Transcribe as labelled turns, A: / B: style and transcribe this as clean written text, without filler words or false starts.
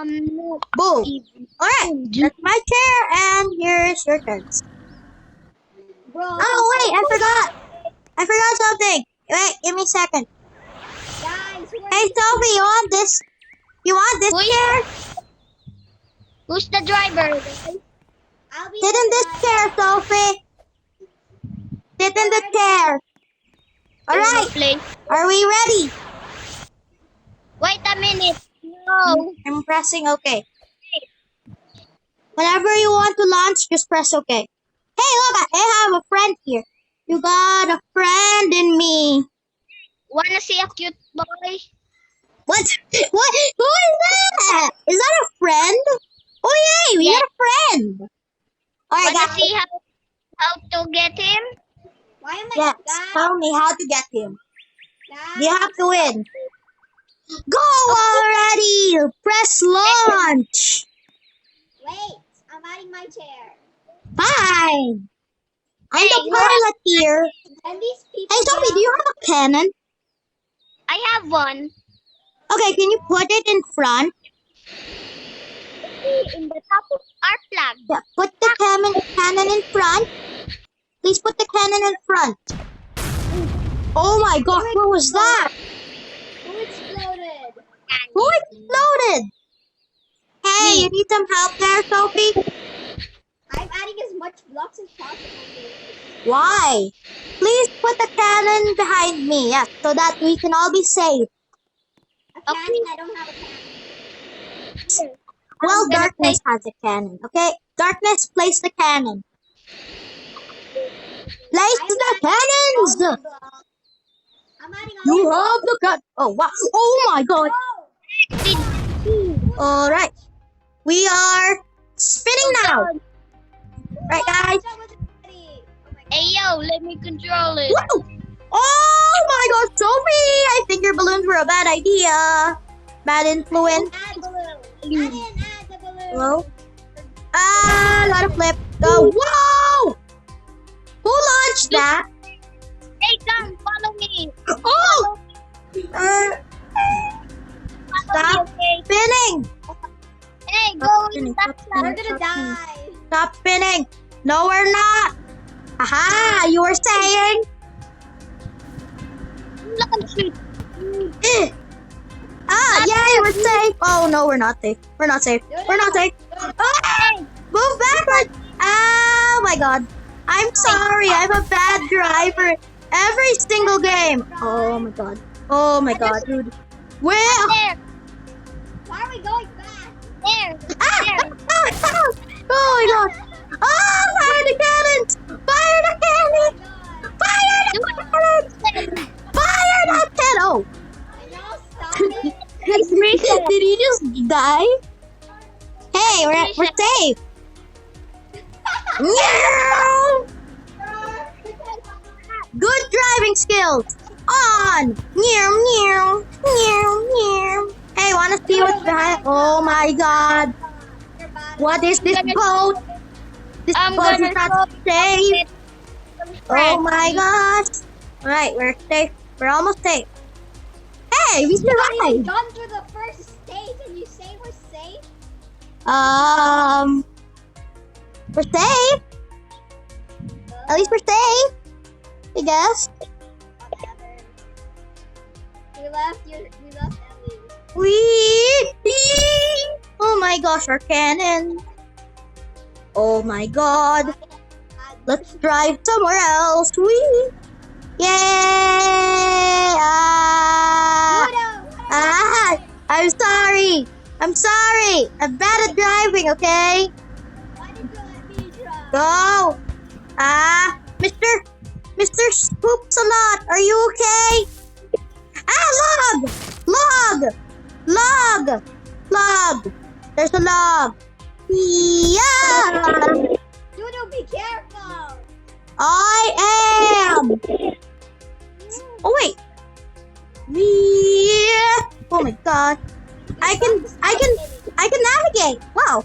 A: No.
B: Boom.
A: Even.
B: Alright, that's my chair, and here's your turn.
C: Bro.
B: Oh, wait, I forgot something. Wait, give me a second.
C: Guys, who are
B: Hey,
C: these
B: Sophie, you want this? You want this
A: Who is-
B: chair?
A: Who's the driver?
C: I'll be
B: Sit in this chair, Sophie. Sit in the chair. Alright,
A: Play.
B: are we ready?
A: Wait a minute. No.
B: I'm pressing OK. Whenever you want to launch, just press OK. Hey, look, I have a friend here. You got a friend in me.
A: Wanna see a cute boy?
B: What? What? Who is that? Is that a friend? Oh, yay, we
A: Yeah.
B: got a friend. Alright,
A: Wanna
B: guys.
A: see how to get him?
C: Why am I
B: Yes,
C: guys?
B: tell me how to get him.
C: Guys,
B: You have to win. Go already! Press launch!
C: wait, I'm adding my chair.
B: Fine. I'm the
A: Hey,
B: pilot here.
C: And these people.
B: Hey, Sophie, do you have a cannon?
A: I have one.
B: Okay, can you put it in front?
A: In the top of our flag.
B: Yeah, put the cannon in front. Please put the cannon in front. Oh my gosh, what was that?
C: Who exploded?
B: Who exploded? Hey, you need some help there, Sophie?
C: I'm adding as much blocks as possible.
B: Why? Please put the cannon behind me, yes, so that we can all be safe.
C: A cannon, I don't have a cannon.
B: Well,
A: I'm gonna
B: Darkness has a cannon, okay? Darkness, place the cannon. Place the cannons!
C: All the blocks. I'm adding all
B: You
C: the
B: have the gun. Oh, wow. Oh my god.
C: blocks.
B: Alright. We are spinning now. Right, guys?
C: That was ready. Oh my God.
A: Hey yo, let me control it.
B: Woo! Oh my god, Sophie! I think your balloons were a bad idea. Bad influence.
C: Add balloon. I didn't add the balloon.
B: Hello? Ah, gotta flip. Go. Whoa! Who launched that?
A: Hey, come, follow me.
B: Oh!
A: Follow
B: Stop
A: me, okay?
B: spinning!
A: Hey, go
B: Stop
A: in
B: spinning,
A: that
B: stop
A: flag.
C: We're gonna die.
B: Stop spinning! No, we're not! Aha! You were saying?
A: Launch it.
B: Eh. Ah, yay, we're safe! Oh, no, we're not safe. We're not safe. We're not safe. Ah! Move backwards! Oh my god. I'm sorry, I'm a bad driver. Every single game. Oh my god. Oh my god, dude. Well.
A: There,
C: Why are we going back?
A: there,
B: Ah!
A: there.
B: Oh my god. Oh, fire the cannons! Fire the cannons! Fire the cannons! Fire the cannon! Oh.
C: I know, stop it.
B: Did he just die? Hey, we're safe. Meow! Good driving skills. On. Meow, meow, meow, meow. Hey, wanna see what's behind? Oh my god.
C: You're bad.
B: What is this boat? This
A: I'm
B: boat is
A: gonna
B: not
A: go
B: safe. Oh my gosh. Alright, we're safe. We're almost safe. Hey, we
C: We've
B: survived.
C: gone through the first stage and you say we're safe?
B: We're safe. At least we're safe. I guess.
C: Whatever. We left Ellie.
B: Wee! Oh my gosh, our cannon. Oh my god. Let's drive somewhere else. Wee! Yay! I'm sorry. I'm sorry. I'm bad at driving, okay?
C: Why did you let me drive?
B: Go. Mr. Spoops a lot. Are you okay? Ah, log. There's a log. Yeah.
C: Doodle, be careful!
B: I am. Oh wait. Yeah. Oh my god. I can navigate. Wow.